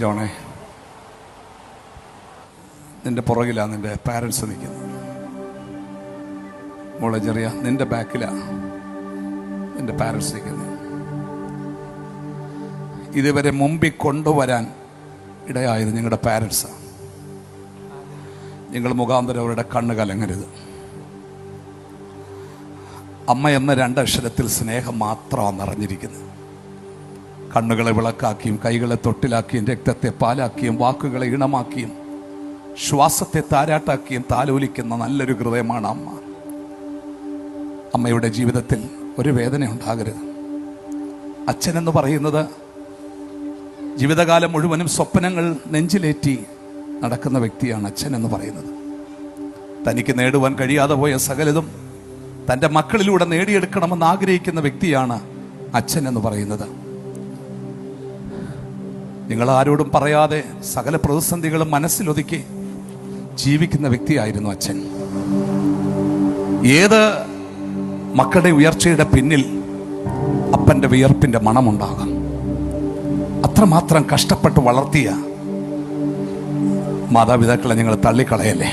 ജോണേ, നിന്റെ പുറകിലാണ് നിന്റെ പാരൻസ് നിൽക്കുന്നത്. മോളെ ചെറിയ, നിന്റെ ബാക്കിലാണ് നിന്റെ പാരൻസ് നിൽക്കുന്നത്. ഇതുവരെ മുമ്പിൽ കൊണ്ടുവരാൻ ഇടയായത് നിങ്ങളുടെ പാരൻസാണ്. നിങ്ങൾ മുഖാന്തരം അവരുടെ കണ്ണ് കലങ്ങരുത്. അമ്മ എന്ന രണ്ടക്ഷരത്തിൽ സ്നേഹം മാത്രമാണ് നിറഞ്ഞിരിക്കുന്നത്. കണ്ണുകളെ വിളക്കാക്കിയും കൈകളെ തൊട്ടിലാക്കിയും രക്തത്തെ പാലാക്കിയും വാക്കുകളെ ഇണമാക്കിയും ശ്വാസത്തെ താരാട്ടാക്കിയും താലോലിക്കുന്ന നല്ലൊരു ഹൃദയമാണ് അമ്മ. അമ്മയുടെ ജീവിതത്തിൽ ഒരു വേദന ഉണ്ടാകരുത്. അച്ഛനെന്ന് പറയുന്നത് ജീവിതകാലം മുഴുവനും സ്വപ്നങ്ങൾ നെഞ്ചിലേറ്റി നടക്കുന്ന വ്യക്തിയാണ് അച്ഛൻ എന്ന് പറയുന്നത്. തനിക്ക് നേടുവാൻ കഴിയാതെ പോയ സകലതും തൻ്റെ മക്കളിലൂടെ നേടിയെടുക്കണമെന്ന് ആഗ്രഹിക്കുന്ന വ്യക്തിയാണ് അച്ഛൻ എന്ന് പറയുന്നത്. നിങ്ങൾ ആരോടും പറയാതെ സകല പ്രതിസന്ധികളും മനസ്സിലൊതുക്കി ജീവിക്കുന്ന വ്യക്തിയായിരുന്നു അച്ഛൻ. ഏത് മക്കളുടെ ഉയർച്ചയുടെ പിന്നിൽ അപ്പൻ്റെ വിയർപ്പിൻ്റെ മണമുണ്ടാകാം. അത്രമാത്രം കഷ്ടപ്പെട്ട് വളർത്തിയ മാതാപിതാക്കളെ നിങ്ങൾ തള്ളിക്കളയല്ലേ.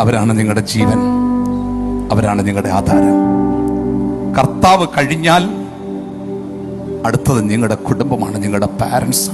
അവരാണ് നിങ്ങളുടെ ജീവൻ, അവരാണ് നിങ്ങളുടെ ആധാരം. കർത്താവ് കഴിഞ്ഞാൽ അടുത്തത് നിങ്ങളുടെ കുടുംബമാണ്, നിങ്ങളുടെ പാരൻസ്.